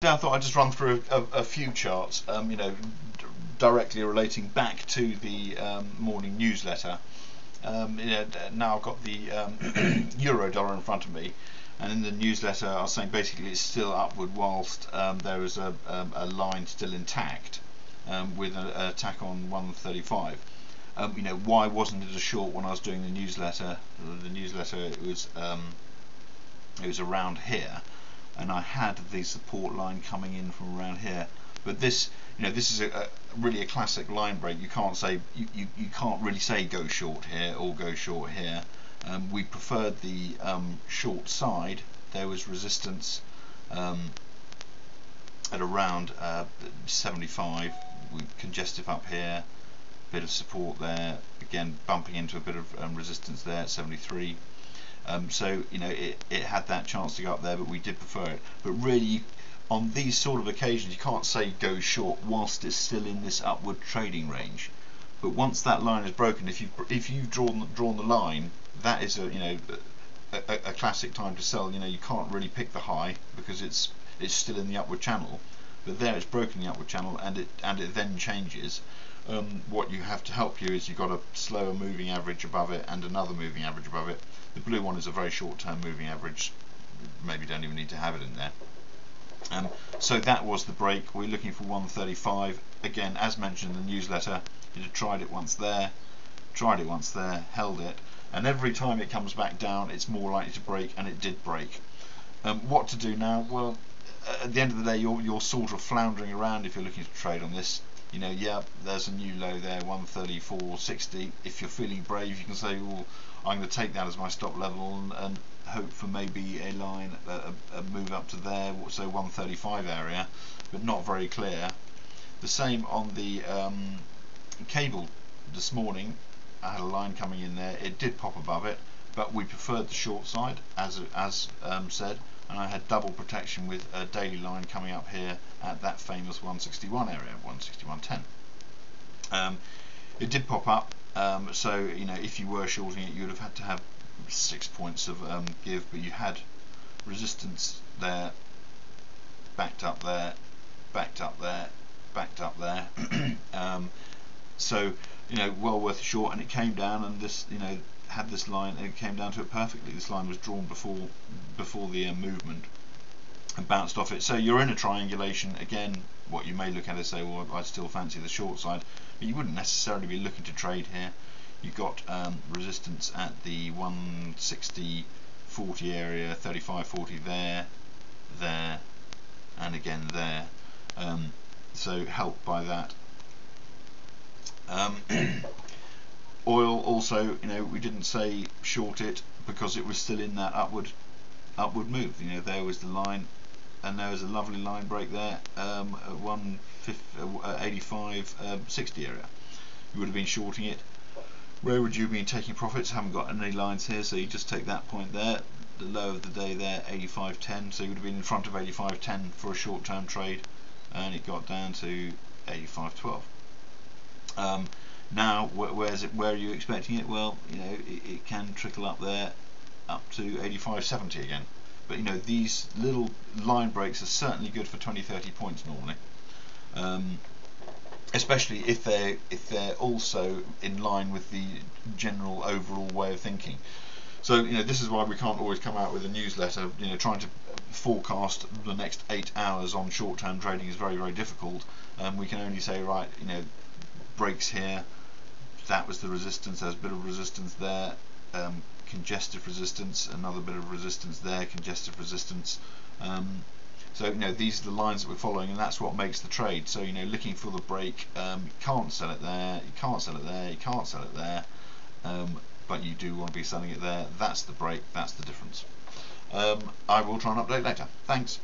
I thought I'd just run through a few charts, directly relating back to the morning newsletter. Now I've got the euro dollar in front of me, and in the newsletter I was saying basically it's still upward whilst there is a line still intact with an attack on 135. Why wasn't it a short when I was doing the newsletter? It was around here, and I had the support line coming in from around here. But this is really a classic line break. You can't say you can't really say go short here or go short here. We preferred the short side. There was resistance at around 75. We congestive up here, bit of support there. Again, bumping into a bit of resistance there at 73. So it had that chance to go up there, but we did prefer it. But really, on these sort of occasions, you can't say go short whilst it's still in this upward trading range. But once that line is broken, if you've drawn the line, that is a classic time to sell. You can't really pick the high because it's still in the upward channel. But there, it's broken the upward channel, and it then changes. What you have to help you is you've got a slower moving average above it and another moving average above it. The blue one is a very short-term moving average. Maybe don't even need to have it in there. So that was the break. We're looking for 135. Again, as mentioned in the newsletter, you tried it once there, held it, and every time it comes back down, it's more likely to break, and it did break. What to do now? Well, at the end of the day, you're sort of floundering around if you're looking to trade on this. Yeah, there's a new low there, 134.60. If you're feeling brave, you can say, well, I'm going to take that as my stop level and hope for maybe a line, a move up to there, so 135 area, but not very clear. The same on the cable this morning. I had a line coming in there. It did pop above it, but we preferred the short side, as said, and I had double protection with a daily line coming up here at that famous 161 area, 161.10. It did pop up, so if you were shorting it, you would have had to have 6 points of give, but you had resistance there, backed up there, backed up there, backed up there. So well worth a short, and it came down, and this had this line, and it came down to it perfectly. This line was drawn before the movement and bounced off it. So you're in a triangulation again. What you may look at is say, well, I still fancy the short side, but you wouldn't necessarily be looking to trade here. You've got resistance at the 160.40 area, 35.40 there, and again there. So helped by that. Oil also, we didn't say short it because it was still in that upward move. There was the line, and there was a lovely line break there at 85.60 area. You would have been shorting it. Where would you have been taking profits? Haven't got any lines here, so you just take that point there, the low of the day there, 85.10, so you would have been in front of 85.10 for a short-term trade, and it got down to 85.12. Now, where are you expecting it? Well, it can trickle up there, up to 85.70 again. But these little line breaks are certainly good for 20-30 points normally, especially if they're also in line with the general overall way of thinking. So this is why we can't always come out with a newsletter. Trying to forecast the next 8 hours on short-term trading is very, very difficult. We can only say, right, breaks here. That was the resistance. There's a bit of resistance there. Congestive resistance. Another bit of resistance there. Congestive resistance. So these are the lines that we're following, and that's what makes the trade. So looking for the break. You can't sell it there. You can't sell it there. You can't sell it there. But you do want to be selling it there. That's the break. That's the difference. I will try and update later. Thanks.